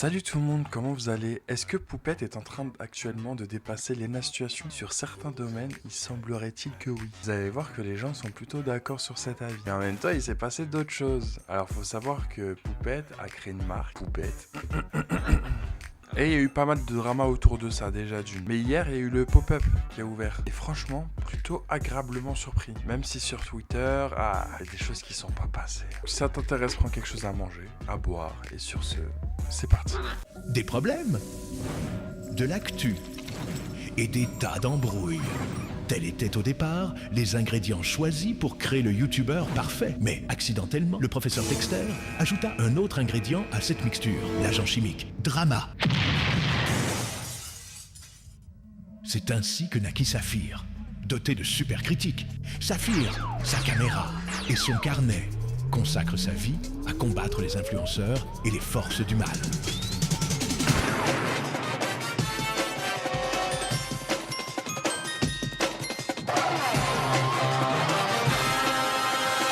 Salut tout le monde, comment vous allez? Est-ce que Poupette est en train actuellement de dépasser Lena Situation? Sur certains domaines, il semblerait-il que oui. Vous allez voir que les gens sont plutôt d'accord sur cet avis. Et en même temps, il s'est passé d'autres choses. Alors faut savoir que Poupette a créé une marque, Poupette. Et il y a eu pas mal de drama autour de ça déjà d'une. Mais hier, il y a eu le pop-up qui a ouvert. Et franchement, plutôt agréablement surpris. Même si sur Twitter, il y a des choses qui sont pas passées. Si ça t'intéresse, prends quelque chose à manger, à boire. Et sur ce, c'est parti. Des problèmes, de l'actu et des tas d'embrouilles. Tels étaient au départ les ingrédients choisis pour créer le youtubeur parfait. Mais accidentellement, le professeur Dexter ajouta un autre ingrédient à cette mixture, l'agent chimique, drama. C'est ainsi que naquit Saphir. Doté de super critiques, Saphir, sa caméra et son carnet consacre sa vie à combattre les influenceurs et les forces du mal.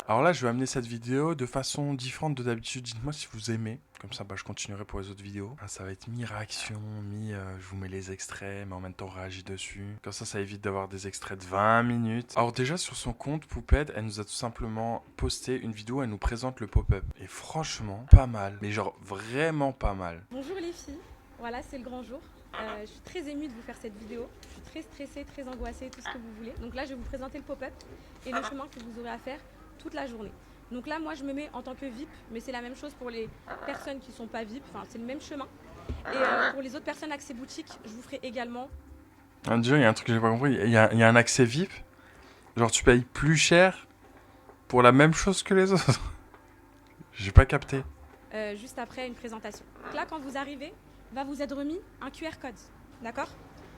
Alors là, je vais amener cette vidéo de façon différente de d'habitude. Dites-moi si vous aimez. Comme ça, je continuerai pour les autres vidéos. Ça va être mi-réaction, je vous mets les extraits, mais en même temps, on réagit dessus. Comme ça évite d'avoir des extraits de 20 minutes. Alors déjà, sur son compte, Poupette, elle nous a tout simplement posté une vidéo, elle nous présente le pop-up. Et franchement, pas mal. Mais genre, vraiment pas mal. Bonjour les filles, voilà c'est le grand jour. Je suis très émue de vous faire cette vidéo. Je suis très stressée, très angoissée, tout ce que vous voulez. Donc là, je vais vous présenter le pop-up et le chemin que vous aurez à faire toute la journée. Donc là, moi, je me mets en tant que VIP, mais c'est la même chose pour les personnes qui ne sont pas VIP. Enfin, c'est le même chemin. Et pour les autres personnes accès boutique, je vous ferai également. Déjà, il y a un truc que j'ai pas compris. Il y a un accès VIP. Genre, tu payes plus cher pour la même chose que les autres. J'ai pas capté. Juste après une présentation. Donc là, quand vous arrivez, va vous être remis un QR code, d'accord?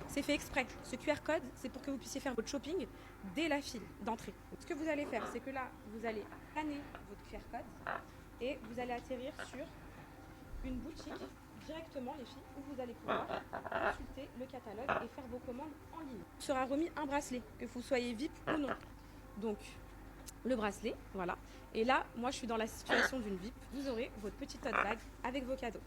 C'est fait exprès. Ce QR code, c'est pour que vous puissiez faire votre shopping dès la file d'entrée. Ce que vous allez faire, c'est que là, vous allez scanner votre QR code et vous allez atterrir sur une boutique directement, les filles, où vous allez pouvoir consulter le catalogue et faire vos commandes en ligne. Il sera remis un bracelet, que vous soyez VIP ou non. Donc, le bracelet, voilà. Et là, moi, je suis dans la situation d'une VIP. Vous aurez votre petite tote bag avec vos cadeaux.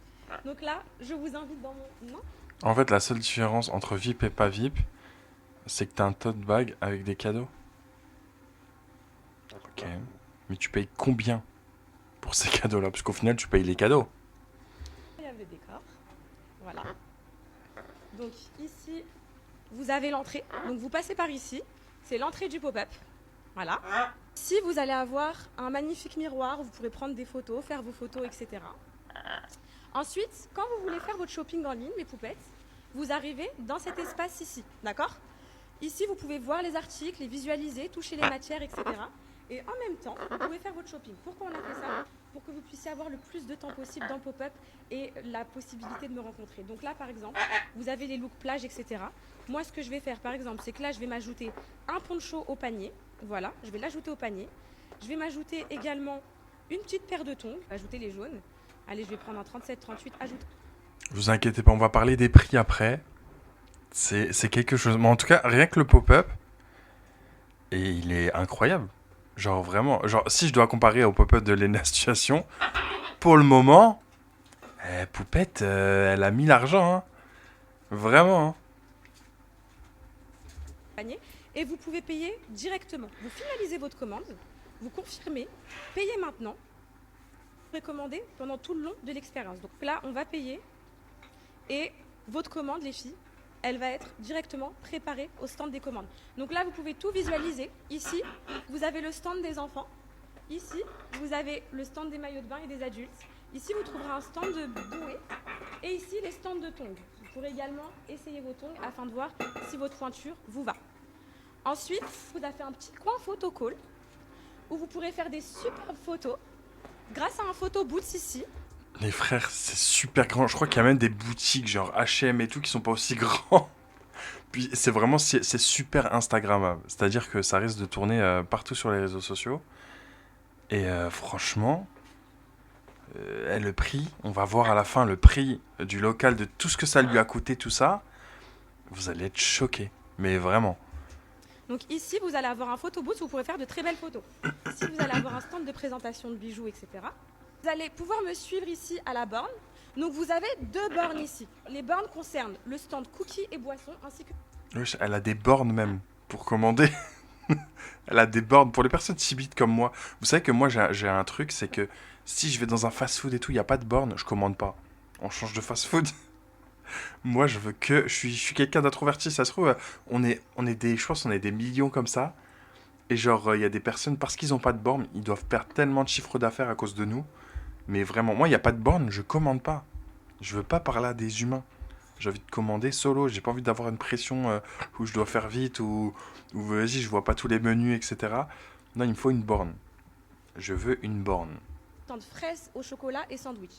Donc là, je vous invite dans mon... Non ? En fait, la seule différence entre VIP et pas VIP, c'est que t'as un tote bag avec des cadeaux. Ok. Mais tu payes combien pour ces cadeaux-là? Parce qu'au final, tu payes les cadeaux. Il y a le décor. Voilà. Donc ici, vous avez l'entrée. Donc vous passez par ici. C'est l'entrée du pop-up. Voilà. Ici, vous allez avoir un magnifique miroir où vous pourrez prendre des photos, faire vos photos, etc. Ensuite, quand vous voulez faire votre shopping en ligne, mes poupettes, vous arrivez dans cet espace ici, d'accord? Ici, vous pouvez voir les articles, les visualiser, toucher les matières, etc. Et en même temps, vous pouvez faire votre shopping. Pourquoi on a fait ça? Pour que vous puissiez avoir le plus de temps possible dans le pop-up et la possibilité de me rencontrer. Donc là, par exemple, vous avez les looks plage, etc. Moi, ce que je vais faire, par exemple, c'est que là, je vais m'ajouter un poncho au panier. Voilà, je vais l'ajouter au panier. Je vais m'ajouter également une petite paire de tongs, ajouter les jaunes. Allez, je vais prendre un 37-38, ajoute. Vous inquiétez pas, on va parler des prix après. C'est quelque chose. Mais en tout cas, rien que le pop-up, et il est incroyable. Genre vraiment, genre si je dois comparer au pop-up de Lena Situation, pour le moment, Poupette, elle a mis l'argent, hein. Vraiment, hein. Panier. Et vous pouvez payer directement. Vous finalisez votre commande, vous confirmez, payez maintenant, précommandez pendant tout le long de l'expérience. Donc là, on va payer et votre commande, les filles, elle va être directement préparée au stand des commandes. Donc là, vous pouvez tout visualiser. Ici, vous avez le stand des enfants. Ici, vous avez le stand des maillots de bain et des adultes. Ici, vous trouverez un stand de bouée. Et ici, les stands de tongs. Vous pourrez également essayer vos tongs afin de voir si votre pointure vous va. Ensuite, vous avez fait un petit coin photo call où vous pourrez faire des superbes photos grâce à un photo booth ici. Les frères, c'est super grand. Je crois qu'il y a même des boutiques genre H&M et tout qui sont pas aussi grands. Puis c'est vraiment, c'est super Instagrammable. C'est-à-dire que ça risque de tourner partout sur les réseaux sociaux. Et franchement, le prix, on va voir à la fin le prix du local, de tout ce que ça lui a coûté, tout ça. Vous allez être choqués. Mais vraiment. Donc ici, vous allez avoir un photo booth où vous pourrez faire de très belles photos. Ici, vous allez avoir un stand de présentation de bijoux, etc. Vous allez pouvoir me suivre ici à la borne. Donc vous avez 2 bornes ici. Les bornes concernent le stand cookies et boissons ainsi que... Wesh, elle a des bornes même pour commander. Elle a des bornes pour les personnes timides comme moi. Vous savez que moi j'ai un truc, c'est que si je vais dans un fast-food et tout, il n'y a pas de borne, je commande pas. On change de fast-food. Moi, je veux que... Je suis quelqu'un d'introverti, ça se trouve, je pense on est des millions comme ça. Et genre, il y a des personnes, parce qu'ils n'ont pas de borne, ils doivent perdre tellement de chiffre d'affaires à cause de nous. Mais vraiment, moi, il n'y a pas de borne, je commande pas. Je veux pas parler à des humains. J'ai envie de commander solo, j'ai pas envie d'avoir une pression où je dois faire vite, ou vas-y, je vois pas tous les menus, etc. Non, il me faut une borne. Je veux une borne. stand fraises au chocolat et sandwich.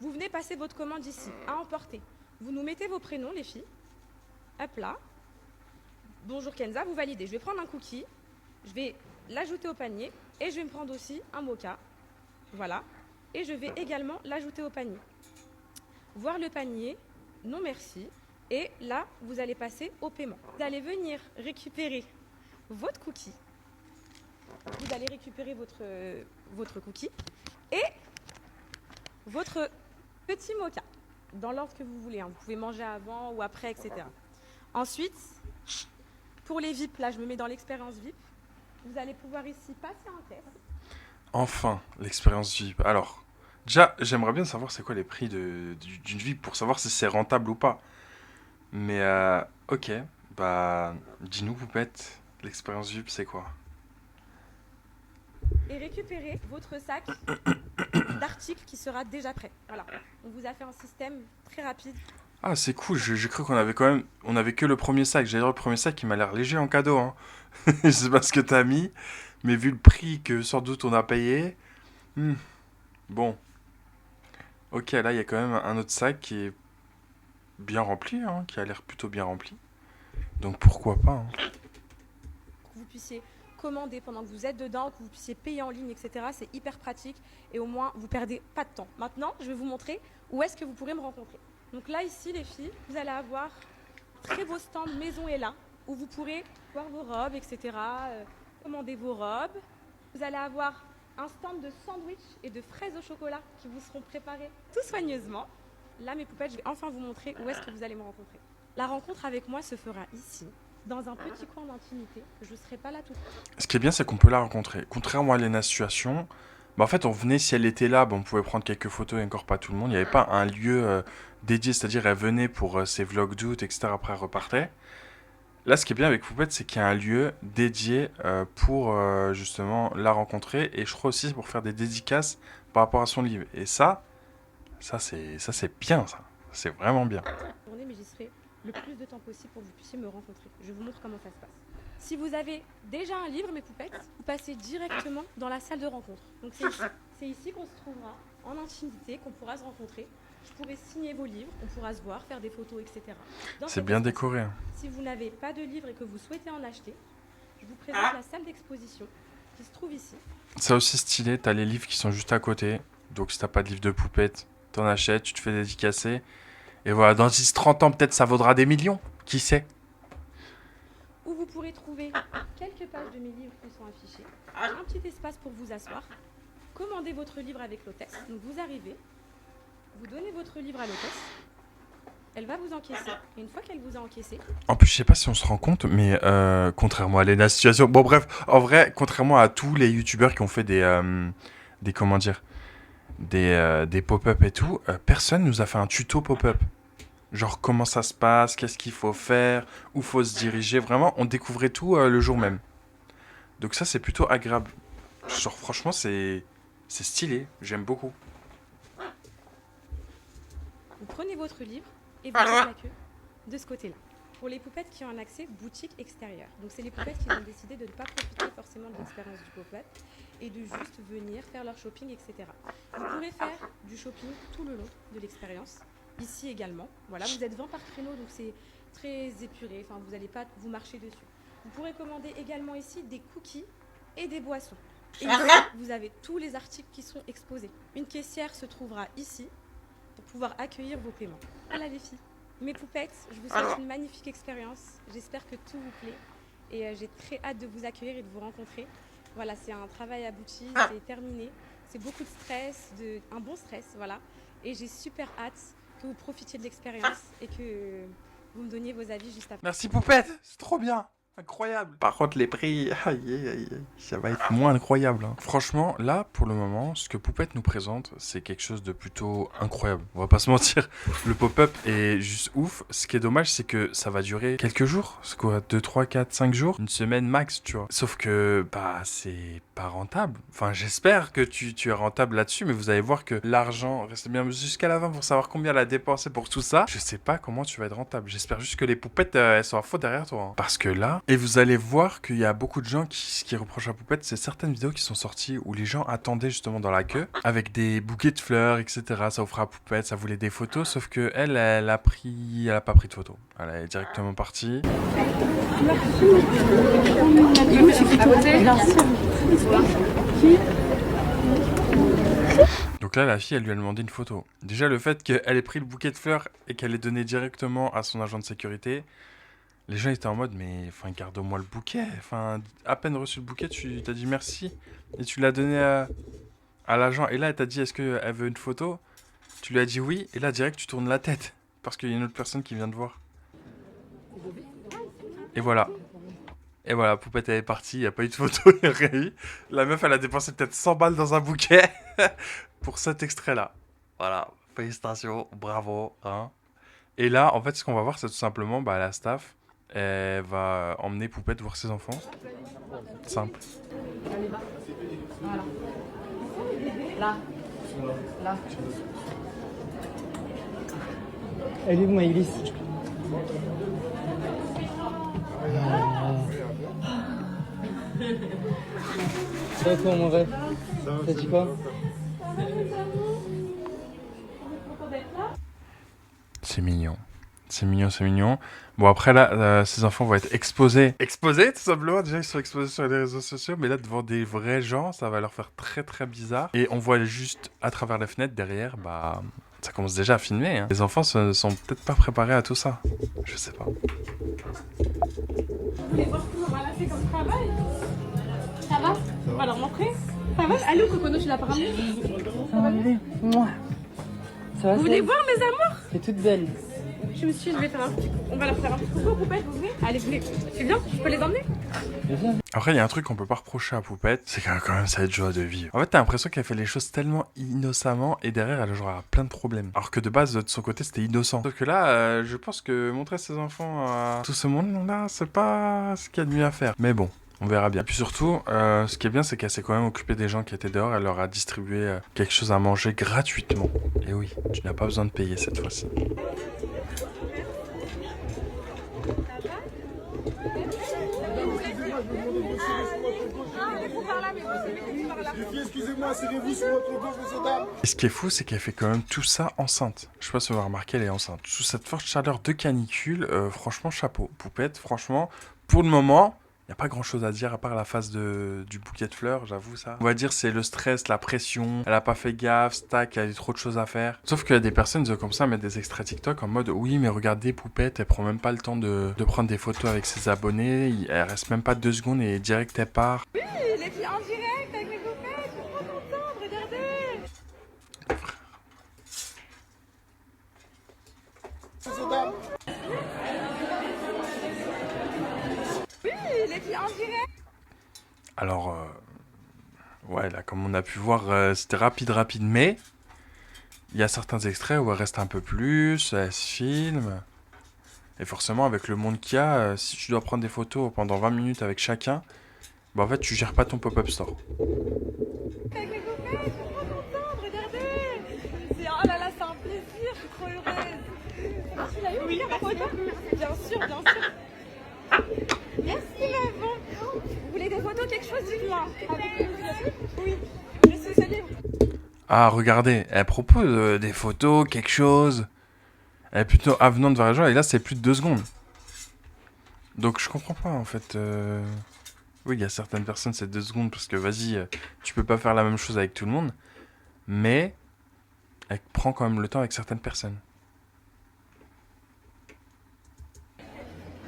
Vous venez passer votre commande ici, à emporter. Vous nous mettez vos prénoms, les filles. Hop là. Bonjour Kenza, vous validez. Je vais prendre un cookie, je vais l'ajouter au panier et je vais me prendre aussi un mocha. Voilà. Et je vais également l'ajouter au panier. Voir le panier, non merci. Et là, vous allez passer au paiement. Vous allez venir récupérer votre cookie. Vous allez récupérer votre cookie et votre petit mocha dans l'ordre que vous voulez. Hein. Vous pouvez manger avant ou après, etc. Ensuite, pour les VIP, là, je me mets dans l'expérience VIP. Vous allez pouvoir ici passer un test. Enfin, l'expérience VIP. Alors, déjà, j'aimerais bien savoir c'est quoi les prix d'une VIP pour savoir si c'est rentable ou pas. Mais, ok, bah, dis-nous, Poupette, l'expérience VIP, c'est quoi? Et récupérer votre sac d'articles qui sera déjà prêt. Voilà. On vous a fait un système très rapide. Ah, c'est cool, j'ai cru qu'on avait quand même... On avait que le premier sac. J'allais dire le premier sac, il m'a l'air léger en cadeau, hein. Je sais pas ce que t'as mis, mais vu le prix que sans doute on a payé... bon. Ok, là, il y a quand même un autre sac qui est bien rempli, hein, qui a l'air plutôt bien rempli. Donc pourquoi pas, hein. Pour que vous puissiez commander pendant que vous êtes dedans, que vous puissiez payer en ligne, etc. C'est hyper pratique et au moins vous perdez pas de temps. Maintenant, je vais vous montrer où est-ce que vous pourrez me rencontrer. Donc là, ici, les filles, vous allez avoir très beau stand Maison est là, où vous pourrez voir vos robes, etc. Commander vos robes. Vous allez avoir un stand de sandwich et de fraises au chocolat qui vous seront préparés tout soigneusement. Là, mes poupettes, je vais enfin vous montrer où est-ce que vous allez me rencontrer. La rencontre avec moi se fera ici, dans un petit coin d'intimité. Je ne serai pas là tout de suite. Ce qui est bien, c'est qu'on peut la rencontrer. Contrairement à Lena Situation, bah en fait, on venait, si elle était là, bah on pouvait prendre quelques photos et encore pas tout le monde. Il n'y avait pas un lieu dédié, c'est-à-dire elle venait pour ses vlogs d'août, etc. Après, elle repartait. Là, ce qui est bien avec Poupette, c'est qu'il y a un lieu dédié pour justement la rencontrer et je crois aussi pour faire des dédicaces par rapport à son livre. Et ça c'est bien, ça. C'est vraiment bien. Mais j'y serai le plus de temps possible pour que vous puissiez me rencontrer. Je vous montre comment ça se passe. Si vous avez déjà un livre, mes poupettes, vous passez directement dans la salle de rencontre. Donc c'est ici qu'on se trouvera en intimité, qu'on pourra se rencontrer. Je pourrai signer vos livres, on pourra se voir, faire des photos, etc. C'est bien décoré, hein. Si vous n'avez pas de livre et que vous souhaitez en acheter, je vous présente la salle d'exposition qui se trouve ici. Ça aussi stylé, t'as les livres qui sont juste à côté. Donc si t'as pas de livre de Poupette, t'en achètes, tu te fais dédicacer. Et voilà, dans 10-30 ans, peut-être ça vaudra des millions. Qui sait? Où vous pourrez trouver quelques pages de mes livres qui sont affichées, un petit espace pour vous asseoir, commander votre livre avec l'hôtesse. Donc vous arrivez, vous donnez votre livre à l'hôtesse, elle va vous encaisser. Et une fois qu'elle vous a encaissé... En plus, je sais pas si on se rend compte, mais contrairement à Lena Situation... Bon bref, en vrai, contrairement à tous les youtubeurs qui ont fait des comment dire... des pop-up et tout, personne nous a fait un tuto pop-up. Genre comment ça se passe, qu'est-ce qu'il faut faire, où faut se diriger. Vraiment, on découvrait tout le jour même. Donc ça, c'est plutôt agréable. Genre franchement, c'est stylé. J'aime beaucoup. Vous prenez votre livre et vous faites la queue de ce côté-là. Pour les poupettes qui ont un accès boutique extérieure. Donc c'est les poupettes qui ont décidé de ne pas profiter forcément de l'expérience du pop-up et de juste venir faire leur shopping, etc. Vous pourrez faire du shopping tout le long de l'expérience. Ici également. Voilà, vous êtes 20 par créneau, donc c'est très épuré. Enfin, vous n'allez pas vous marcher dessus. Vous pourrez commander également ici des cookies et des boissons. Et ici, vous avez tous les articles qui sont exposés. Une caissière se trouvera ici pour pouvoir accueillir vos paiements. Voilà les filles. Mes poupettes, je vous souhaite une magnifique expérience. J'espère que tout vous plaît. Et j'ai très hâte de vous accueillir et de vous rencontrer. Voilà, c'est un travail abouti, c'est terminé. C'est beaucoup de stress, un bon stress, voilà. Et j'ai super hâte que vous profitiez de l'expérience et que vous me donniez vos avis juste après. Merci Poupette, c'est trop bien. Incroyable. Par contre, les prix, aïe, aïe, aïe, ça va être moins incroyable. Hein. Franchement, là, pour le moment, ce que Poupette nous présente, c'est quelque chose de plutôt incroyable. On va pas se mentir. Le pop-up est juste ouf. Ce qui est dommage, c'est que ça va durer quelques jours. C'est quoi, 2, 3, 4, 5 jours? Une semaine max, tu vois. Sauf que, bah, c'est pas rentable. Enfin, j'espère que tu es rentable là-dessus, mais vous allez voir que l'argent, restez bien jusqu'à la fin pour savoir combien elle a dépensé pour tout ça. Je sais pas comment tu vas être rentable. J'espère juste que les poupettes, elles sont à fond derrière toi. Hein. Parce que là, et vous allez voir qu'il y a beaucoup de gens qui reprochent à Poupette, c'est certaines vidéos qui sont sorties où les gens attendaient justement dans la queue avec des bouquets de fleurs, etc. Ça offrait à Poupette, ça voulait des photos, sauf que elle a pas pris de photos. Elle est directement partie. Donc là, la fille, elle lui a demandé une photo. Déjà, le fait qu'elle ait pris le bouquet de fleurs et qu'elle ait donné directement à son agent de sécurité, les gens étaient en mode, mais enfin, garde-moi le bouquet. Enfin, à peine reçu le bouquet, tu t'as dit merci. Et tu l'as donné à l'agent. Et là, elle t'a dit, est-ce qu'elle veut une photo? Tu lui as dit oui. Et là, direct, tu tournes la tête. Parce qu'il y a une autre personne qui vient de voir. Et voilà. Et voilà, Poupette, elle est partie. Il n'y a pas eu de photo, il n'y a rien eu. La meuf, elle a dépensé peut-être 100 balles dans un bouquet pour cet extrait-là. Voilà. Félicitations. Bravo. Hein. Et là, en fait, ce qu'on va voir, c'est tout simplement la staff. Elle va emmener Poupette voir ses enfants. Simple. Voilà. Là. Là. Elle est où, Maëlys? Ça va quoi, mon rêve? T'as dit quoi? C'est mignon. C'est mignon, c'est mignon. Bon, après, là, ces enfants vont être exposés. Exposés, tout simplement. Déjà, ils sont exposés sur les réseaux sociaux. Mais là, devant des vrais gens, ça va leur faire très, très bizarre. Et on voit juste à travers la fenêtre, derrière, ça commence déjà à filmer. Hein. Les enfants ne sont peut-être pas préparés à tout ça. Je sais pas. Vous voulez voir comment elle a fait comme travail? Ça va? On va leur montrer. Ça va? Allô, Cocono, tu l'as pas ramené? Ça va aller? Moi. Ça va, Vous voulez voir mes amours? T'es toute belle. Je me suis dit, on va leur faire un petit coucou, Poupette, vous venez? Allez, venez. Tu viens? Je peux les emmener? Après, il y a un truc qu'on peut pas reprocher à Poupette, c'est qu'elle a quand même cette joie de vivre. En fait, t'as l'impression qu'elle fait les choses tellement innocemment et derrière, elle a plein de problèmes. Alors que de base, de son côté, c'était innocent. Sauf que là, je pense que montrer ses enfants à tout ce monde-là, c'est pas ce qu'il y a de mieux à faire. Mais bon. On verra bien. Et puis surtout, ce qui est bien, c'est qu'elle s'est quand même occupée des gens qui étaient dehors. Elle leur a distribué quelque chose à manger gratuitement. Et oui, tu n'as pas besoin de payer cette fois-ci. Et ce qui est fou, c'est qu'elle fait quand même tout ça enceinte. Je sais pas si vous avez remarqué, elle est enceinte. Sous cette forte chaleur de canicule, franchement, chapeau. Poupette, franchement, pour le moment... Il n'y a pas grand chose à dire à part la phase du bouquet de fleurs, j'avoue ça. On va dire c'est le stress, la pression, elle a pas fait gaffe, stack, elle a eu trop de choses à faire. Sauf qu'il y a des personnes comme ça mettent des extraits TikTok en mode oui mais regardez Poupette, elle prend même pas le temps de prendre des photos avec ses abonnés, elle reste même pas 2 secondes et direct elle part. Oui, les filles en direct avec mes Poupettes, je suis trop contente, regardez. Les filles en direct. Alors, ouais, là, comme on a pu voir, c'était rapide, mais il y a certains extraits où elle reste un peu plus, elle se filme. Et forcément, avec le monde qu'il y a, si tu dois prendre des photos pendant 20 minutes avec chacun, en fait, tu gères pas ton pop-up store. Avec mes Poupettes, je suis trop contente, regardez. Oh là là, c'est un plaisir, je suis trop heureuse. Tu l'as eu, oui, ma photo? Bien sûr, bien sûr. Merci, maman. Vous voulez des photos, quelque chose, dites-moi. Avec plaisir. Oui, je suis ce livre. Ah, regardez, elle propose des photos, quelque chose. Elle est plutôt avenante vers les gens, et là, c'est plus de 2 secondes. Donc, je comprends pas, en fait. Oui, il y a certaines personnes, c'est 2 secondes, parce que, vas-y, tu peux pas faire la même chose avec tout le monde. Mais, elle prend quand même le temps avec certaines personnes.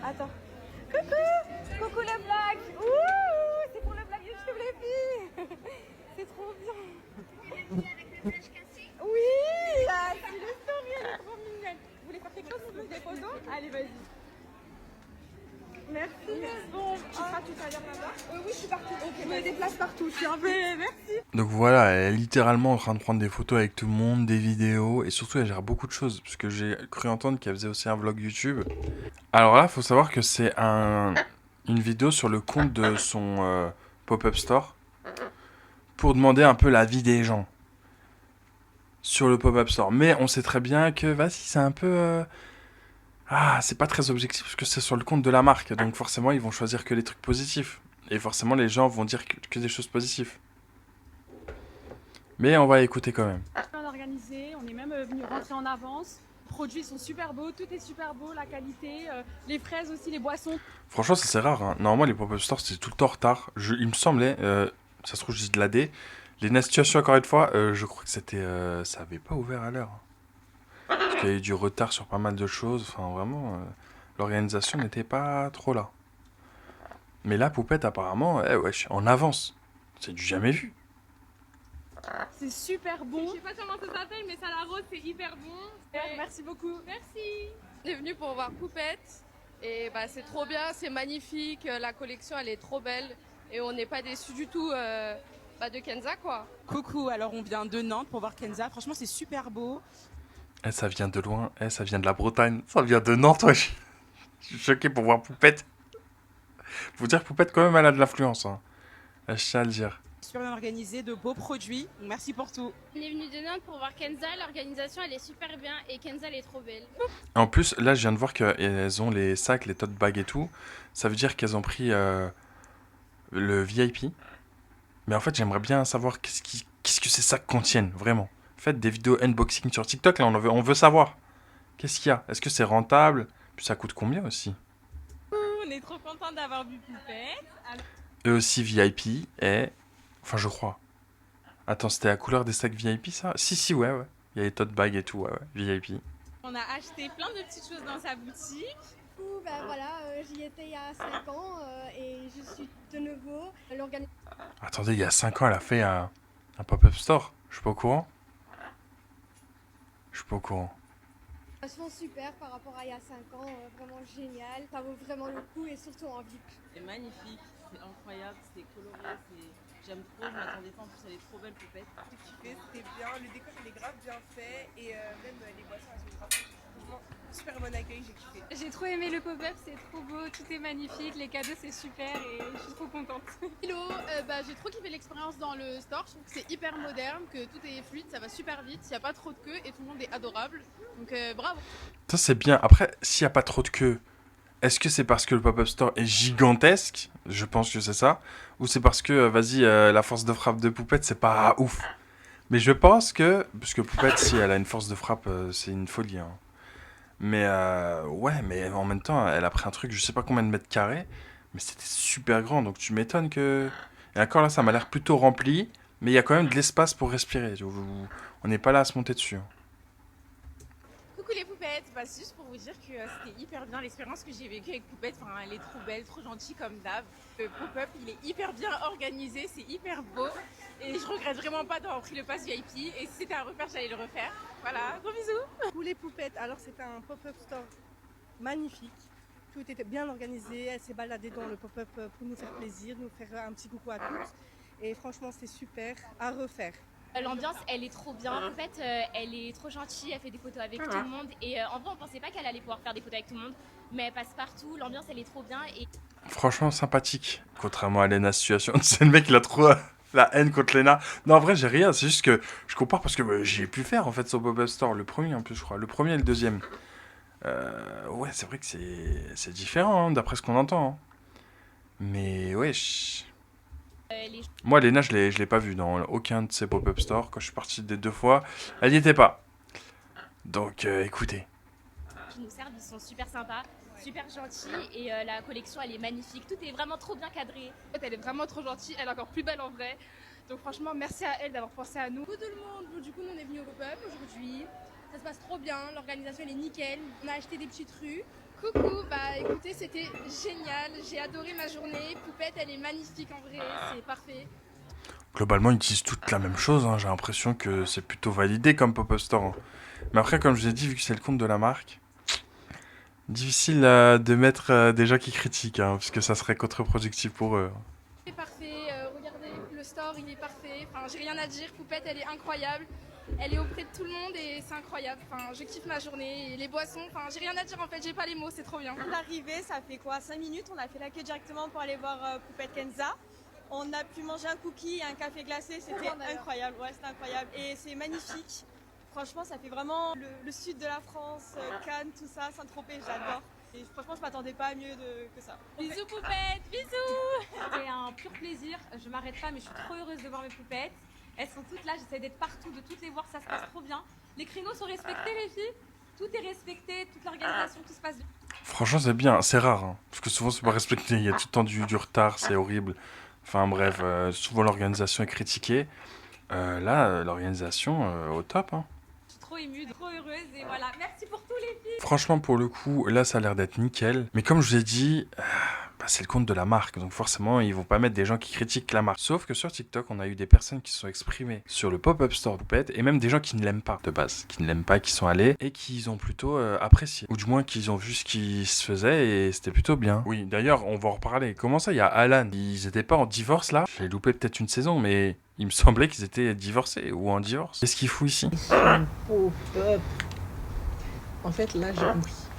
Attends. Coucou le blague. Ouh, c'est pour le blague YouTube les filles. C'est trop bien. Oui, trop mignonne. Vous voulez faire quelque chose plus des photos? Allez, vas-y. Merci. Bon, tu seras tout à l'heure là-bas? Oui, je suis partout. Ok, je me déplace partout. Je suis un peu... Merci. Donc voilà, elle est littéralement en train de prendre des photos avec tout le monde, des vidéos, et surtout elle gère beaucoup de choses, parce que j'ai cru entendre qu'elle faisait aussi un vlog YouTube. Alors là, faut savoir que c'est une vidéo sur le compte de son pop-up store, pour demander un peu l'avis des gens sur le pop-up store. Mais on sait très bien que, vas-y, c'est un peu... c'est pas très objectif, parce que c'est sur le compte de la marque, donc forcément ils vont choisir que les trucs positifs. Et forcément les gens vont dire que des choses positives. Mais on va écouter quand même. Bien organisé, on est même venu rentrer en avance. Les produits sont super beaux, tout est super beau, la qualité, les fraises aussi, les boissons. Franchement, ça c'est rare. Hein. Normalement, les pop-up stores, c'est tout le temps en retard. Il me semblait, ça se trouve, je dis de la D. Les situations, encore une fois, je crois que c'était, ça avait pas ouvert à l'heure. Parce qu'il y a eu du retard sur pas mal de choses. Enfin, vraiment, l'organisation n'était pas trop là. Mais là, Poupette, apparemment, wesh, en avance. C'est du jamais vu. C'est super bon. Je sais pas comment ça s'appelle, mais ça la rose, c'est hyper bon. Merci beaucoup. Merci. On est venu pour voir Poupette. Et bah, c'est trop bien, c'est magnifique. La collection, elle est trop belle. Et on n'est pas déçus du tout de Kenza, quoi. Coucou, alors on vient de Nantes pour voir Kenza. Franchement, c'est super beau. Ça vient de loin. Ça vient de la Bretagne. Ça vient de Nantes, wesh. Je suis choqué pour voir Poupette. Faut dire que Poupette, quand même, elle a de l'influence. Hein. Je tiens à le dire. Super bien organisé, de beaux produits. Merci pour tout. On est venu de Nantes pour voir Kenza, l'organisation elle est super bien et Kenza elle est trop belle. En plus, là je viens de voir qu'elles ont les sacs, les tote bags et tout. Ça veut dire qu'elles ont pris le VIP. Mais en fait j'aimerais bien savoir qu'est-ce que ces sacs contiennent, vraiment. Faites des vidéos unboxing sur TikTok, là on veut savoir. Qu'est-ce qu'il y a? Est-ce que c'est rentable? Puis ça coûte combien aussi? On est trop content d'avoir vu Poupette. Eux aussi VIP et... Enfin, je crois. Attends, c'était la couleur des sacs VIP, ça? Si, ouais. Il y a les tote bags et tout, ouais, VIP. On a acheté plein de petites choses dans sa boutique. J'y étais il y a 5 ans et je suis de nouveau l'organisation. Attendez, il y a 5 ans, elle a fait un pop-up store. Je suis pas au courant. Super par rapport à il y a 5 ans, vraiment génial. Ça vaut vraiment le coup et surtout en VIP. C'est magnifique, c'est incroyable, c'est coloré, j'aime trop, je m'attendais pas, en plus elle est trop belle Poupette. J'ai kiffé, c'était bien, le décor il est grave bien fait et même les boissons elles sont grave. Franchement, super bon accueil, j'ai kiffé. J'ai trop aimé le pop-up, c'est trop beau, tout est magnifique, les cadeaux c'est super et je suis trop contente. Hello, j'ai trop kiffé l'expérience dans le store. Je trouve que c'est hyper moderne, que tout est fluide, ça va super vite, il n'y a pas trop de queue et tout le monde est adorable. Donc bravo. Ça, c'est bien. Après, s'il n'y a pas trop de queue, est-ce que c'est parce que le pop-up store est gigantesque? Je pense que c'est ça. Ou c'est parce que, la force de frappe de Poupette, c'est pas ouf. Mais je pense que... Parce que Poupette, si elle a une force de frappe, c'est une folie. Hein. Mais mais en même temps, elle a pris un truc, je sais pas combien de mètres carrés, mais c'était super grand. Donc tu m'étonnes que... Et encore là, ça m'a l'air plutôt rempli, mais il y a quand même de l'espace pour respirer. On n'est pas là à se monter dessus. Hein. Coucou les Poupettes, c'est juste pour vous dire que c'était hyper bien l'expérience que j'ai vécue avec Poupette. Enfin, elle est trop belle, trop gentille comme d'hab. Le pop-up, il est hyper bien organisé, c'est hyper beau. Et je regrette vraiment pas d'avoir pris le pass VIP. Et si c'était à refaire, j'allais le refaire. Voilà, gros bisous. Coucou les Poupettes, alors c'était un pop-up store magnifique. Tout était bien organisé, elle s'est baladée dans le pop-up pour nous faire plaisir, nous faire un petit coucou à tous. Et franchement, c'était super à refaire. L'ambiance elle est trop bien, en fait elle est trop gentille, elle fait des photos avec tout le monde et en vrai on pensait pas qu'elle allait pouvoir faire des photos avec tout le monde, mais elle passe partout, l'ambiance elle est trop bien et... Franchement sympathique, contrairement à Lena Situation. C'est le mec il a trop la haine contre Lena. Non en vrai j'ai rien, c'est juste que je compare parce que j'ai pu faire en fait son pop-up store, le premier en plus je crois, le premier et le deuxième. Ouais c'est vrai que c'est différent hein, d'après ce qu'on entend. Hein. Mais ouais... Moi, Léna, je l'ai pas vue dans aucun de ces pop-up stores. Quand je suis parti des 2 fois, elle n'y était pas. Donc, écoutez. Qui nous servent, ils sont super sympas, super gentils et la collection elle est magnifique. Tout est vraiment trop bien cadré. Elle est vraiment trop gentille, elle est encore plus belle en vrai. Donc franchement, merci à elle d'avoir pensé à nous. Coucou tout le monde, du coup nous on est venus au pop-up aujourd'hui. Ça se passe trop bien, l'organisation elle est nickel. On a acheté des petits trucs. Coucou, écoutez, c'était génial, j'ai adoré ma journée. Poupette, elle est magnifique en vrai, c'est parfait. Globalement, ils disent toutes la même chose, hein. J'ai l'impression que c'est plutôt validé comme pop-up store, hein. Mais après, comme je vous ai dit, vu que c'est le compte de la marque, difficile de mettre des gens qui critiquent, hein, parce que ça serait contre-productif pour eux. Il est parfait, regardez, le store il est parfait, enfin j'ai rien à dire, Poupette elle est incroyable, elle est auprès de tout le monde et c'est incroyable, enfin je kiffe ma journée, et les boissons, enfin j'ai rien à dire en fait, j'ai pas les mots, c'est trop bien. L'arrivée, ça fait quoi 5 minutes, on a fait la queue directement pour aller voir Poupette Kenza. On a pu manger un cookie et un café glacé, c'était incroyable, ouais c'était incroyable et c'est magnifique. Franchement ça fait vraiment le sud de la France, Cannes, tout ça, Saint-Tropez, j'adore. Et franchement je m'attendais pas à mieux que ça. Bisous Poupette, bisous. C'est un pur plaisir, je m'arrête pas mais je suis trop heureuse de voir mes poupettes. Elles sont toutes là, j'essaie d'être partout, de toutes les voir, ça se passe trop bien. Les créneaux sont respectés les filles, tout est respecté, toute l'organisation, tout se passe bien. Franchement, c'est bien, c'est rare, hein, parce que souvent c'est pas respecté, il y a tout le temps du retard, c'est horrible. Enfin bref, souvent l'organisation est critiquée. Là, l'organisation au top, hein. Je suis trop émue, trop heureuse et voilà, merci pour tous les filles. Franchement, pour le coup, là, ça a l'air d'être nickel. Mais comme je vous ai dit, c'est le compte de la marque. Donc forcément, ils vont pas mettre des gens qui critiquent la marque. Sauf que sur TikTok, on a eu des personnes qui se sont exprimées sur le pop-up store Poupette. Et même des gens qui ne l'aiment pas de base. Qui ne l'aiment pas, qui sont allés et qui ont plutôt apprécié. Ou du moins, qu'ils ont vu ce qui se faisait et c'était plutôt bien. Oui, d'ailleurs, on va en reparler. Comment ça, il y a Alan. Ils étaient pas en divorce là? J'ai loupé peut-être une saison, mais il me semblait qu'ils étaient divorcés ou en divorce. Qu'est-ce qu'il fout ici? Pop-up. En fait, là,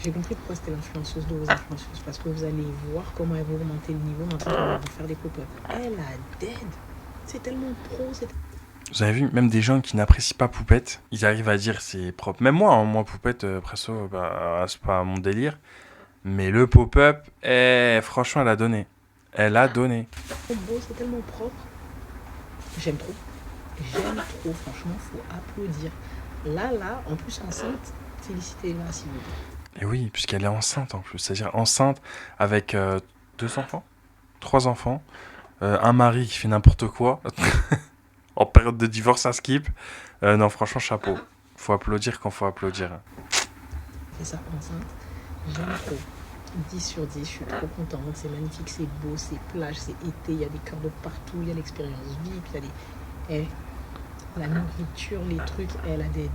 j'ai compris pourquoi c'était l'influenceuse de vos influenceuses. Parce que vous allez voir comment elle va augmenter le niveau maintenant qu'elle va vous faire des pop-up. Elle a dead. C'est tellement pro. Vous avez vu, même des gens qui n'apprécient pas Poupette, ils arrivent à dire c'est propre. Même moi, hein, moi Poupette, presso, c'est pas mon délire. Mais le pop-up, franchement, elle a donné. Elle a donné. C'est beau, c'est tellement propre. J'aime trop. J'aime trop, franchement, faut applaudir. Là, en plus enceinte, félicitez-la s'il vous plaît. Et oui, puisqu'elle est enceinte en plus. C'est-à-dire enceinte avec 2 enfants, 3 enfants, un mari qui fait n'importe quoi, en période de divorce, ça skip. Non, franchement, chapeau. Faut applaudir quand faut applaudir. C'est ça, enceinte, j'aime trop. 10 sur 10, je suis trop contente, c'est magnifique, c'est beau, c'est plage, c'est été, il y a des cœurs de partout, il y a l'expérience vie, puis il y a la nourriture, les trucs, elle a d'aide.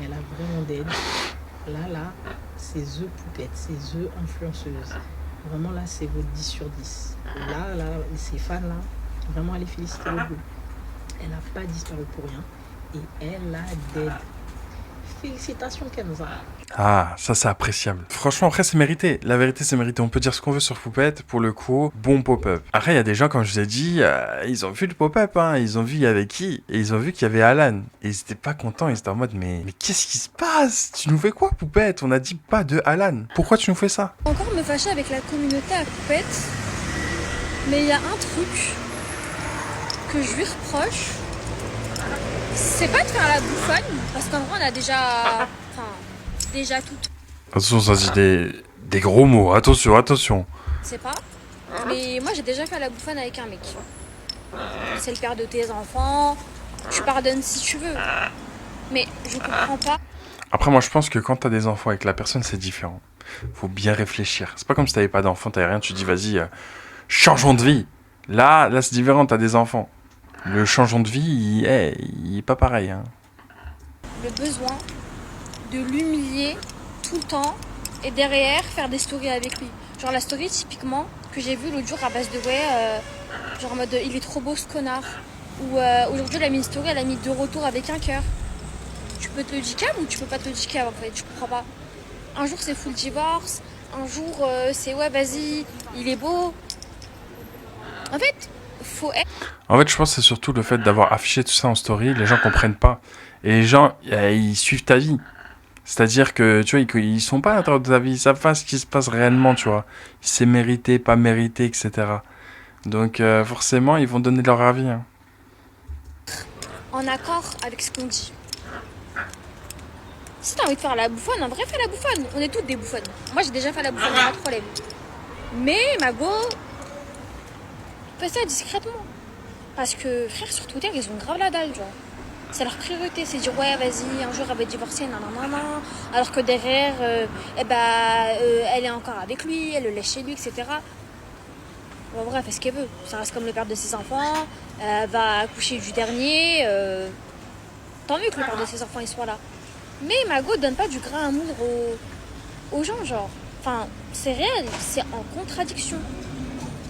Elle a vraiment d'aide. Là, c'est The Poupette, c'est The influenceuse. Vraiment là, c'est votre 10 sur 10. Là, ces fans-là, vraiment allez féliciter le boulot. Elle n'a pas disparu pour rien et elle a d'aide. Félicitations Kenza. Ah, ça c'est appréciable. Franchement, après c'est mérité. La vérité c'est mérité. On peut dire ce qu'on veut sur Poupette. Pour le coup, bon pop-up. Après, il y a des gens, comme je vous ai dit, ils ont vu le pop-up. Hein. Ils ont vu il y avait qui. Et ils ont vu qu'il y avait Alan. Et ils étaient pas contents. Ils étaient en mode, mais qu'est-ce qui se passe? Tu nous fais quoi, Poupette? On a dit pas de Alan. Pourquoi tu nous fais ça? Encore me fâcher avec la communauté à Poupette. Mais il y a un truc que je lui reproche. C'est pas de faire la bouffonne. Parce qu'en vrai, on a déjà tout. Attention, ça dit des gros mots. Attention. C'est pas. Mais moi, j'ai déjà fait la bouffonne avec un mec. C'est le père de tes enfants. Tu pardonnes si tu veux. Mais je comprends pas. Après, moi, je pense que quand t'as des enfants avec la personne, c'est différent. Faut bien réfléchir. C'est pas comme si t'avais pas d'enfants, t'avais rien, tu te dis, vas-y, changeons de vie. Là, c'est différent, t'as des enfants. Le changement de vie, il est pas pareil. Hein. Le besoin de l'humilier tout le temps et derrière faire des stories avec lui. Genre la story typiquement que j'ai vue l'autre jour à base de genre en mode il est trop beau ce connard. Ou aujourd'hui elle a mis une story, elle a mis 2 retours avec un cœur. Tu peux te le dicker ou tu peux pas te le dicker en fait, je comprends pas. Un jour c'est full divorce, un jour c'est ouais vas-y, il est beau. En fait, faut être... En fait, je pense que c'est surtout le fait d'avoir affiché tout ça en story, les gens comprennent pas. Et les gens, ils suivent ta vie. C'est-à-dire que, tu vois, ils sont pas à l'intérieur de ta vie, ils savent pas ce qui se passe réellement, tu vois. C'est mérité, pas mérité, etc. Donc, forcément, ils vont donner leur avis. Hein. En accord avec ce qu'on dit. Si t'as envie de faire la bouffonne, en vrai, fais la bouffonne. On est toutes des bouffonnes. Moi, j'ai déjà fait la bouffonne, pas de problème. Mais, Mago, fais ça discrètement. Parce que, frère, sur Twitter, ils ont grave la dalle, genre. C'est leur priorité, c'est dire ouais vas-y un jour elle va divorcer, nanana, alors que derrière elle est encore avec lui, elle le laisse chez lui, etc. Bon, bref, elle fait ce qu'elle veut. Ça reste comme le père de ses enfants. Elle va accoucher du dernier. Tant mieux que le père de ses enfants il soit là. Mais Mago donne pas du grain à moudre aux gens, genre. Enfin, c'est réel, c'est en contradiction.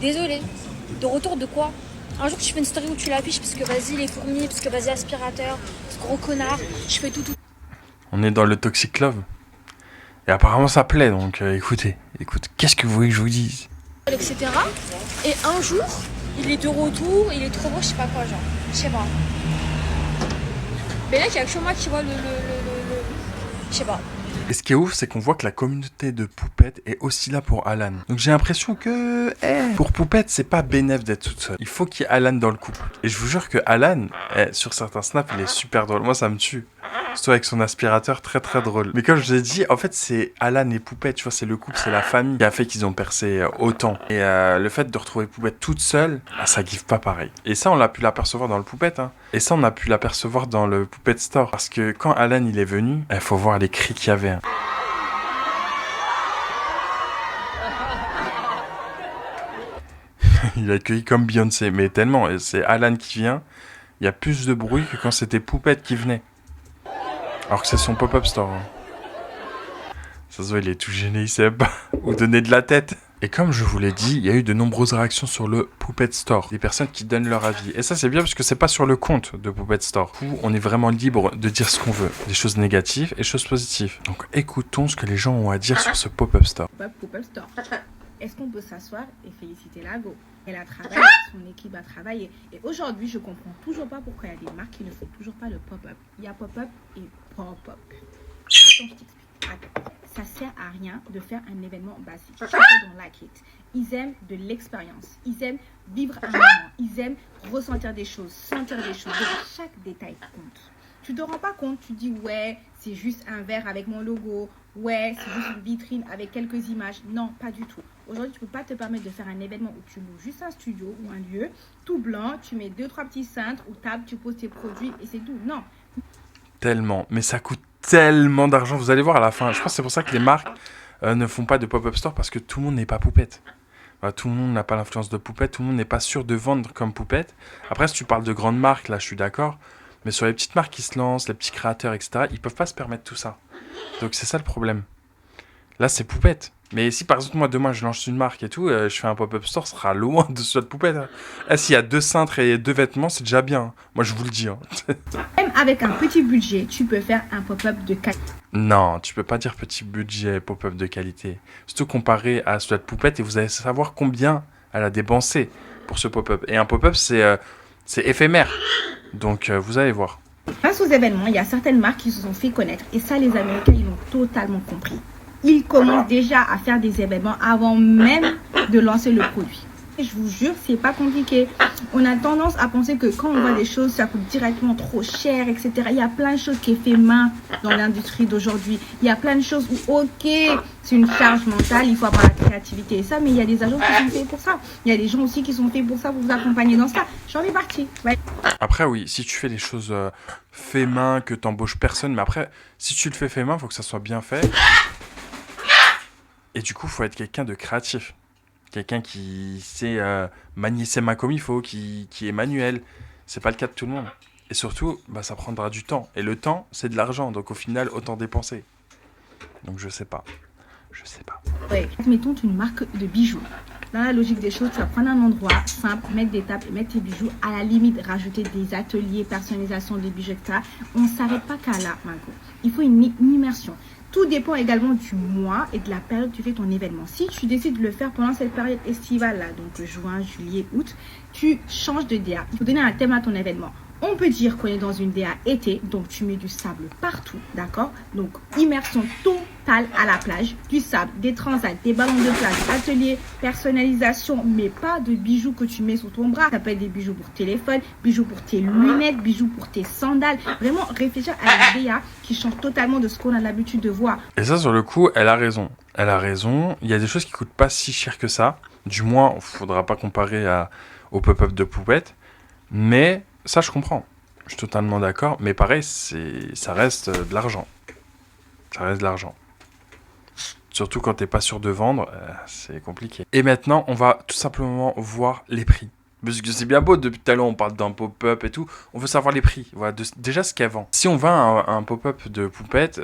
Désolée. De retour de quoi? Un jour tu fais une story où tu l'affiches parce que vas-y les fourmis, parce que vas-y aspirateur, ce gros connard, je fais tout. On est dans le toxic love. Et apparemment ça plaît, donc écoutez, qu'est-ce que vous voulez que je vous dise? Etc. Et un jour, il est de retour, il est trop beau, je sais pas quoi, genre. Je sais pas. Mais là, il y a que moi qui vois le... Je sais pas. Et ce qui est ouf, c'est qu'on voit que la communauté de Poupette est aussi là pour Alan. Donc j'ai l'impression que... pour Poupette, c'est pas bénéf d'être toute seule. Il faut qu'il y ait Alan dans le couple. Et je vous jure que Alan, sur certains snaps, il est super drôle. Moi, ça me tue. Surtout avec son aspirateur, très très drôle. Mais comme je vous ai dit, en fait, c'est Alan et Poupette, tu vois, c'est le couple, c'est la famille qui a fait qu'ils ont percé autant. Et le fait de retrouver Poupette toute seule, ça give pas pareil. Et ça, on l'a pu l'apercevoir dans le Poupette, hein. Et ça, on a pu l'apercevoir dans le Poupette Store. Parce que quand Alan, il est venu, il faut voir les cris qu'il y avait, hein. Il a accueilli comme Beyoncé, mais tellement. Et c'est Alan qui vient, il y a plus de bruit que quand c'était Poupette qui venait. Alors que c'est son pop-up store. Hein. Ça se voit, il est tout gêné, il sait pas où donner de la tête. Et comme je vous l'ai dit, il y a eu de nombreuses réactions sur le Poupette Store. Des personnes qui donnent leur avis. Et ça, c'est bien parce que c'est pas sur le compte de Poupette Store. Où on est vraiment libre de dire ce qu'on veut. Des choses négatives et choses positives. Donc écoutons ce que les gens ont à dire sur ce Pop-up Store. Pop-up Store. Est-ce qu'on peut s'asseoir et féliciter Lago? Elle a travaillé, son équipe a travaillé. Et aujourd'hui, je comprends toujours pas pourquoi il y a des marques qui ne font toujours pas le pop-up. Il y a pop-up et pop-up. Attends, je t'explique. Attends. Ça sert à rien de faire un événement basique. People don't like it. Ils aiment de l'expérience. Ils aiment vivre un moment. Ils aiment ressentir des choses, sentir des choses. Donc, chaque détail compte. Tu te rends pas compte, tu dis ouais, c'est juste un verre avec mon logo, ouais, c'est juste une vitrine avec quelques images. Non, pas du tout. Aujourd'hui, tu peux pas te permettre de faire un événement où tu loues juste un studio ou un lieu, tout blanc, tu mets 2-3 petits cintres ou tables, tu poses tes produits et c'est tout. Non. Tellement, mais ça coûte tellement d'argent. Vous allez voir à la fin. Je pense que c'est pour ça que les marques ne font pas de pop-up store parce que tout le monde n'est pas Poupette. Enfin, tout le monde n'a pas l'influence de Poupette, tout le monde n'est pas sûr de vendre comme Poupette. Après, si tu parles de grandes marques, là, je suis d'accord. Mais sur les petites marques qui se lancent, les petits créateurs, etc., ils peuvent pas se permettre tout ça. Donc c'est ça le problème. Là, c'est Poupette. Mais si par exemple, moi, demain, je lance une marque et tout, je fais un pop-up store, ce sera loin de ce de Poupette. Hein. S'il y a 2 cintres et 2 vêtements, c'est déjà bien. Hein. Moi, je vous le dis. Hein. Même avec un petit budget, tu peux faire un pop-up de qualité. Non, tu peux pas dire petit budget pop-up de qualité. Surtout comparé à celui de Poupette, et vous allez savoir combien elle a dépensé pour ce pop-up. Et un pop-up, c'est éphémère. Donc, vous allez voir. Grâce aux événements, il y a certaines marques qui se sont fait connaître. Et ça, les Américains, ils l'ont totalement compris. Ils commencent déjà à faire des événements avant même de lancer le produit. Et je vous jure, c'est pas compliqué. On a tendance à penser que quand on voit des choses, ça coûte directement trop cher, etc. Il y a plein de choses qui est fait main dans l'industrie d'aujourd'hui. Il y a plein de choses où, ok, c'est une charge mentale, il faut avoir la créativité et ça, mais il y a des agences qui sont faits pour ça. Il y a des gens aussi qui sont faits pour ça, pour vous accompagner dans ça. J'en ai parti. Ouais. Après, oui, si tu fais les choses fait main, que t'embauches personne, mais après, si tu le fais fait main, il faut que ça soit bien fait. Et du coup, il faut être quelqu'un de créatif. Quelqu'un qui sait manier ses mains comme il faut, qui est manuel. C'est pas le cas de tout le monde. Et surtout, ça prendra du temps. Et le temps, c'est de l'argent. Donc au final, autant dépenser. Donc je sais pas. Ouais. Mettons une marque de bijoux. Dans la logique des choses, tu vas prendre un endroit simple, mettre des tables et mettre tes bijoux. À la limite, rajouter des ateliers, personnalisation des bijoux, etc. On ne s'arrête pas qu'à là, Margot. Il faut une immersion. Tout dépend également du mois et de la période où tu fais ton événement. Si tu décides de le faire pendant cette période estivale, là, donc juin, juillet, août, tu changes de DA. Il faut donner un thème à ton événement. On peut dire qu'on est dans une DA été, donc tu mets du sable partout, d'accord? Donc immersion totale à la plage, du sable, des transats, des ballons de plage, atelier, personnalisation, mais pas de bijoux que tu mets sur ton bras. Ça peut être des bijoux pour téléphone, bijoux pour tes lunettes, bijoux pour tes sandales. Vraiment réfléchir à une DA qui change totalement de ce qu'on a l'habitude de voir. Et ça, sur le coup, elle a raison. Elle a raison. Il y a des choses qui coûtent pas si cher que ça. Du moins, il faudra pas comparer au pop-up de Poupette. Mais ça, je comprends. Je suis totalement d'accord. Mais pareil, ça reste de l'argent. Ça reste de l'argent. Surtout quand t'es pas sûr de vendre, c'est compliqué. Et maintenant, on va tout simplement voir les prix. Parce que c'est bien beau, depuis tout à l'heure on parle d'un pop-up et tout, on veut savoir les prix, voilà, déjà ce qu'elle vend. Si on va à un pop-up de poupette,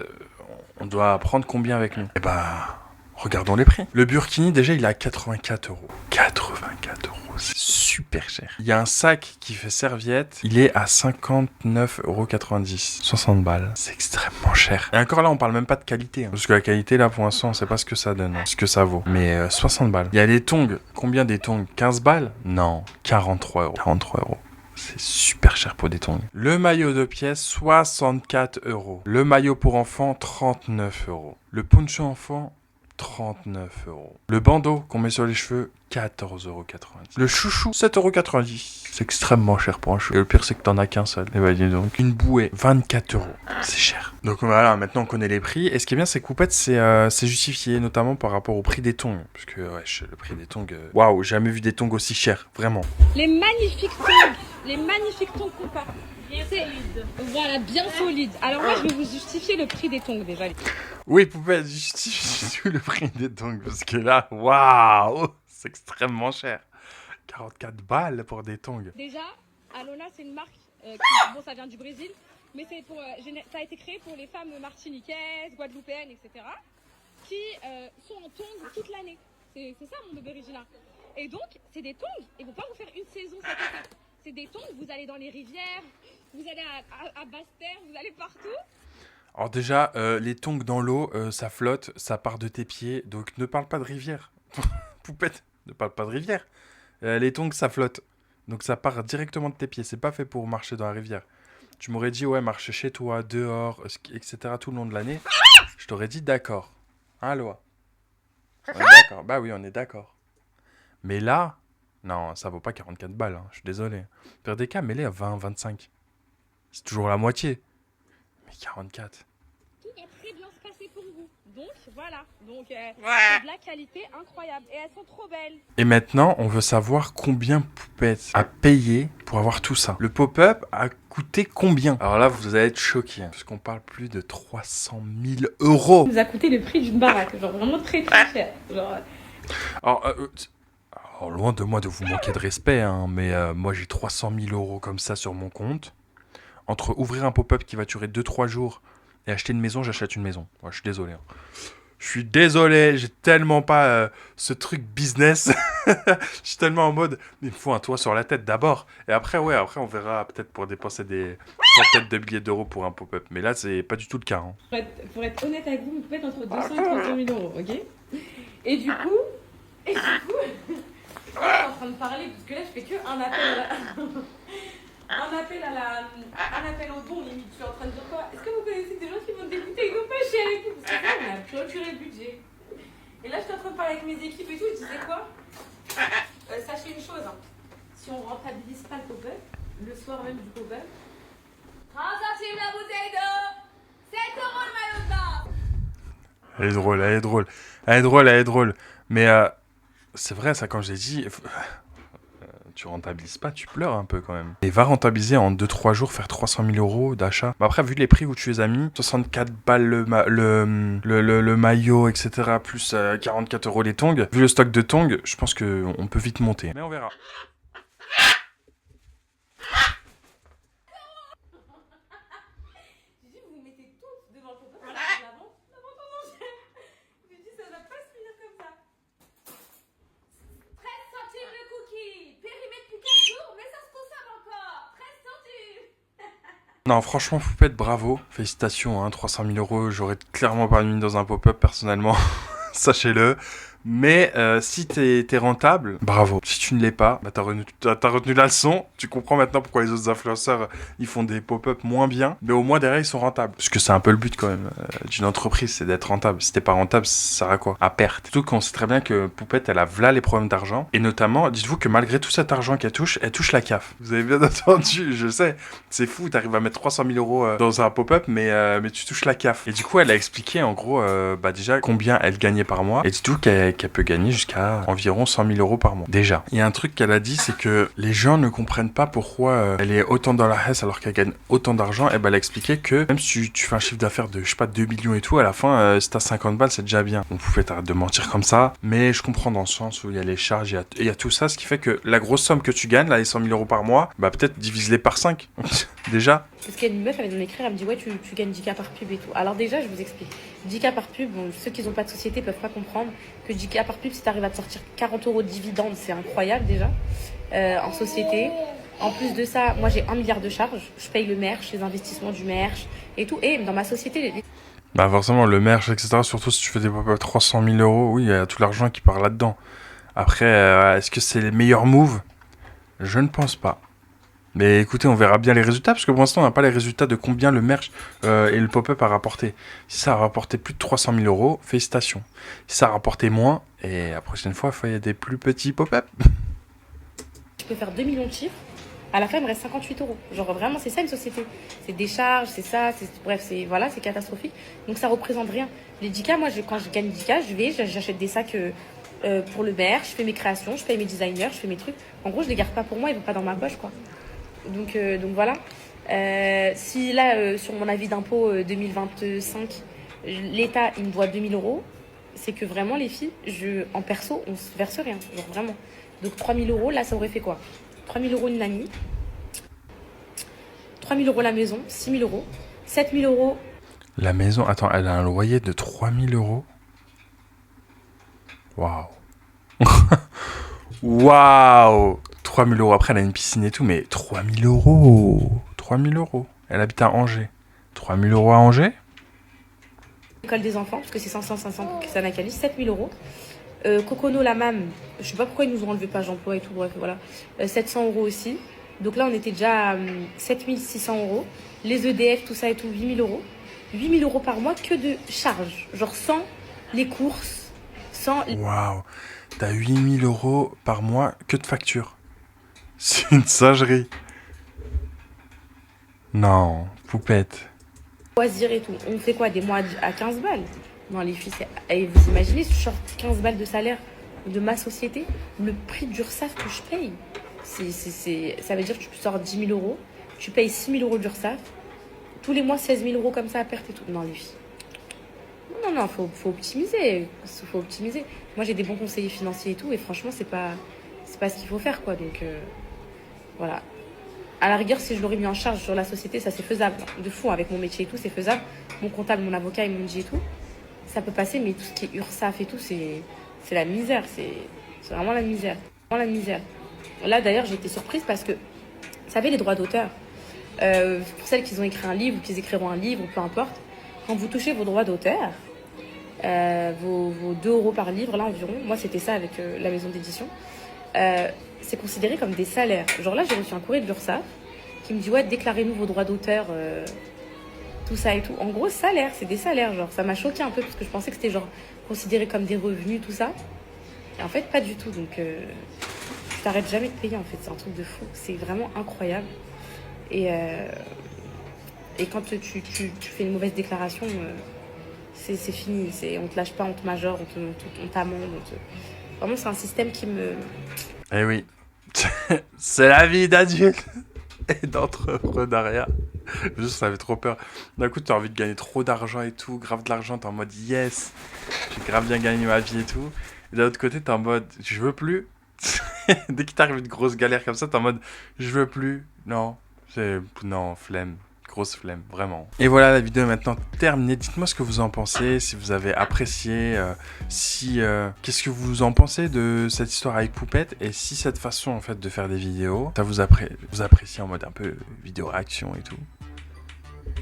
on doit prendre combien avec nous? Eh bah, regardons les prix. Le Burkini, déjà, il est à 84 €. 84 €, c'est super cher. Il y a un sac qui fait serviette, il est à 59,90 €. 60 balles. C'est extrêmement cher. Et encore là, on parle même pas de qualité. Hein. Parce que la qualité, là, pour l'instant, on sait pas ce que ça donne, ce que ça vaut. Mais 60 balles. Il y a les tongs. Combien des tongs? 15 balles? Non, 43 €. 43 €. C'est super cher pour des tongs. Le maillot de pièce, 64 €. Le maillot pour enfant, 39 €. Le poncho enfant, 39 €. Le bandeau qu'on met sur les cheveux, 14,90 €. Le chouchou, 7,90 €. C'est extrêmement cher pour un chouchou. Et le pire, c'est que t'en as qu'un seul. Et bah, dis donc. Une bouée, 24 €. C'est cher. Donc voilà, maintenant on connaît les prix. Et ce qui est bien, c'est que Poupette, c'est justifié, notamment par rapport au prix des tongs. Parce que, wesh, le prix des tongs... Waouh, jamais vu des tongs aussi chers. Vraiment. Les magnifiques tongs. Les magnifiques tongs Poupa. Bien solide. Voilà, bien solide. Alors moi, je vais vous justifier le prix des tongs déjà. Oui, Poupette, justifie le prix des tongs. Parce que là, waouh, c'est extrêmement cher. 44 balles pour des tongs. Déjà, Alona, c'est une marque bon, ça vient du Brésil, mais c'est pour, ça a été créé pour les femmes martiniquaises, guadeloupéennes, etc., qui sont en tongs toute l'année. C'est ça mon bébé Regina. Et donc, c'est des tongs. Ils vont pas vous faire une saison cet été. C'est des tongs, vous allez dans les rivières, vous allez à Basse-Terre, vous allez partout. Alors déjà, les tongs dans l'eau, ça flotte, ça part de tes pieds, donc ne parle pas de rivière. Poupette, ne parle pas de rivière. Les tongs, ça flotte, donc ça part directement de tes pieds. C'est pas fait pour marcher dans la rivière. Tu m'aurais dit, ouais, marche chez toi, dehors, etc. tout le long de l'année. Je t'aurais dit d'accord. Hein, Loa? On est d'accord. Bah oui, on est d'accord. Mais là, non, ça vaut pas 44 balles, hein. Je suis désolé. Pire des cas, mets-les à 20, 25. C'est toujours la moitié. Mais 44. Tout va très bien se passer pour vous. Donc, voilà. Donc, c'est de la qualité incroyable. Et elles sont trop belles. Et maintenant, on veut savoir combien Poupette a payé pour avoir tout ça. Le pop-up a coûté combien? Alors là, vous allez être choqués, hein, parce qu'on parle plus de 300 000 €. Ça nous a coûté le prix d'une baraque. Genre, vraiment très, très cher. Genre... Alors, loin de moi de vous manquer de respect, hein, mais moi j'ai 300 000 € comme ça sur mon compte. Entre ouvrir un pop-up qui va durer 2-3 jours et acheter une maison, j'achète une maison. Ouais, je suis désolé. Hein. Je suis désolé, j'ai tellement pas ce truc business. Je suis tellement en mode, il me faut un toit sur la tête d'abord. Et après, ouais, après on verra peut-être pour dépenser des centaines de milliers d'euros pour un pop-up. Mais là, c'est pas du tout le cas. Hein. Pour être honnête avec vous, vous pouvez être entre 200 et 300 000 €, ok? Et du coup... je suis en train de parler, parce que là, je fais que un appel un appel au don, limite. Je suis en train de dire quoi? Est-ce que vous connaissez des gens qui vont dégoûter, ils vont pas chier avec vous? Parce que ça, on a clôturé le budget. Et là, je suis en train de parler avec mes équipes et tout, je disais quoi? Sachez une chose, hein. Si on rentabilise pas le pop-up, le soir même du pop-up, 30 centimes la bouteille d'eau, 7 € le maillot de bain. Elle est drôle, elle est drôle. Elle est drôle, elle est drôle. Mais c'est vrai, ça, quand j'ai dit... tu rentabilises pas, tu pleures un peu quand même. Et va rentabiliser en 2-3 jours, faire 300 000 € d'achat. Bah après, vu les prix où tu les as mis, 64 balles le maillot, etc., plus 44 € les tongs, vu le stock de tongs, je pense qu'on peut vite monter. Mais on verra. Non, franchement, Poupette, bravo. Félicitations, hein, 300 000 €. J'aurais clairement pas mis dans un pop-up, personnellement. Sachez-le. Mais si t'es rentable, bravo. Si tu ne l'es pas, bah, t'as retenu la leçon. Tu comprends maintenant pourquoi les autres influenceurs, ils font des pop-up moins bien. Mais au moins, derrière, ils sont rentables. Parce que c'est un peu le but, quand même, d'une entreprise, c'est d'être rentable. Si t'es pas rentable, ça sert à quoi? À perte. Surtout qu'on sait très bien que Poupette, elle a v'là les problèmes d'argent. Et notamment, dites-vous que malgré tout cet argent qu'elle touche la CAF. Vous avez bien entendu, je sais. C'est fou, t'arrives à mettre 300 000 € dans un pop-up, mais tu touches la CAF. Et du coup, elle a expliqué, en gros, bah déjà, combien elle gagnait par mois. Et dites-vous qu'elle qu'elle peut gagner jusqu'à environ 100 000 € par mois. Déjà. Il y a un truc qu'elle a dit, c'est que les gens ne comprennent pas pourquoi elle est autant dans la hesse alors qu'elle gagne autant d'argent. Et ben elle a expliqué que même si tu fais un chiffre d'affaires de, je sais pas, 2 millions et tout, à la fin, si t'as 50 balles, c'est déjà bien. On pouvait arrêter de mentir comme ça, mais je comprends dans le sens où il y a les charges, il y a tout ça, ce qui fait que la grosse somme que tu gagnes, là, les 100 000 € par mois, bah peut-être divise-les par 5. Déjà. Parce qu'il y a une meuf, elle vient de m'écrire, elle me dit ouais, tu gagnes 10K par pub et tout. Alors déjà, je vous explique. 10K par pub, bon, ceux qui n'ont pas de société peuvent pas comprendre que 10K par pub, si tu arrives à te sortir 40 € de dividendes, c'est incroyable déjà, en société. En plus de ça, moi j'ai 1 milliard de charges. Je paye le merch, les investissements du merch et tout. Et dans ma société... Bah forcément, le merch, etc. Surtout si tu fais des pop-up 300 000 €, oui, il y a tout l'argent qui part là-dedans. Après, est-ce que c'est les meilleurs moves? Je ne pense pas. Mais écoutez, on verra bien les résultats, parce que pour l'instant, on n'a pas les résultats de combien le merch et le pop-up a rapporté. Si ça a rapporté plus de 300 000 €, félicitations. Si ça a rapporté moins, et la prochaine fois, il y a des plus petits pop-up. Je peux faire 2 millions de chiffres, à la fin, il me reste 58 €. Genre vraiment, c'est ça une société. C'est des charges, c'est ça, bref, voilà, c'est catastrophique. Donc ça représente rien. Les 10K, moi, quand je gagne 10K, j'achète des sacs pour le merch, je fais mes créations, je paye mes designers, je fais mes trucs. En gros, je les garde pas pour moi, ils vont pas dans ma poche, quoi. Donc voilà. Si là, sur mon avis d'impôt 2025, l'État, il me doit 2 000 €, c'est que vraiment, les filles, en perso, on se verse rien. Genre vraiment. Donc 3 000 €, là, ça aurait fait quoi? 3 000 € une nanny, 3 000 € la maison, 6 000 €, 7 000 €. La maison, attends, elle a un loyer de 3 000 €. Waouh. Waouh. 3 000 €. Après, elle a une piscine et tout, mais 3 000 €. 3 000 €. Elle habite à Angers. 3 000 € à Angers? École des enfants, parce que c'est 500 pour que ça n'accalise, 7 000 €. Cocono, la MAM, je sais pas pourquoi ils nous ont enlevé page d'emploi et tout, bref, voilà. 700 € aussi. Donc là, on était déjà à 7 600 €. Les EDF, tout ça et tout, 8 000 €. 8 000 € par mois que de charges. Genre sans les courses, sans... Waouh. T'as 8 000 € par mois que de factures. C'est une singerie. Non, poupette. Loisirs et tout. On fait quoi? Des mois à 15 balles? Non, les filles, et vous imaginez, je sors 15 balles de salaire de ma société, le prix d'URSSAF que je paye. Ça veut dire que tu sors 10 000 €, tu payes 6 000 € d'URSSAF, tous les mois 16 000 € comme ça à perte et tout. Non, les filles. Non, faut optimiser. Faut optimiser. Moi, j'ai des bons conseillers financiers et tout, et franchement, c'est pas ce qu'il faut faire, quoi. Donc, voilà. À la rigueur, si je l'aurais mis en charge sur la société, ça c'est faisable. De fou, avec mon métier et tout, c'est faisable. Mon comptable, mon avocat, ils m'ont dit et tout. Ça peut passer, mais tout ce qui est URSSAF et tout, c'est la misère. C'est vraiment la misère. Vraiment la misère. Là, d'ailleurs, j'ai été surprise parce que, vous savez, les droits d'auteur, pour celles qui ont écrit un livre ou qui écriront un livre, peu importe, quand vous touchez vos droits d'auteur, vos 2 € par livre, là environ, moi c'était ça avec la maison d'édition, c'est considéré comme des salaires. Genre là, j'ai reçu un courrier de l'URSSAF qui me dit ouais, déclarez-nous vos droits d'auteur, tout ça et tout. En gros, salaire, c'est des salaires. Genre, ça m'a choqué un peu parce que je pensais que c'était genre considéré comme des revenus, tout ça. Et en fait, pas du tout. Donc, je t'arrête jamais de payer en fait. C'est un truc de fou. C'est vraiment incroyable. Et quand tu fais une mauvaise déclaration, c'est fini. On te lâche pas, on te majore, on t'amende. Vraiment, c'est un système qui me... Eh oui, c'est la vie d'adulte et d'entrepreneuriat. Juste, ça avait trop peur. D'un coup, t'as envie de gagner trop d'argent et tout, grave de l'argent, t'es en mode yes, j'ai grave bien gagné ma vie et tout. Et d'un autre côté, t'es en mode je veux plus. Dès qu'il t'arrive une grosse galère comme ça, t'es en mode je veux plus. Non, flemme. Grosse flemme, vraiment. Et voilà, la vidéo est maintenant terminée. Dites-moi ce que vous en pensez, si vous avez apprécié, qu'est-ce que vous en pensez de cette histoire avec Poupette, et si cette façon en fait de faire des vidéos, ça vous appréciez en mode un peu vidéo réaction et tout.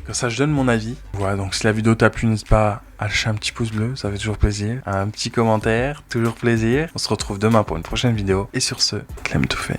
Comme ça, je donne mon avis. Voilà, donc si la vidéo t'a plu, n'hésite pas à lâcher un petit pouce bleu, ça fait toujours plaisir. Un petit commentaire, toujours plaisir. On se retrouve demain pour une prochaine vidéo. Et sur ce, Clem to Fame.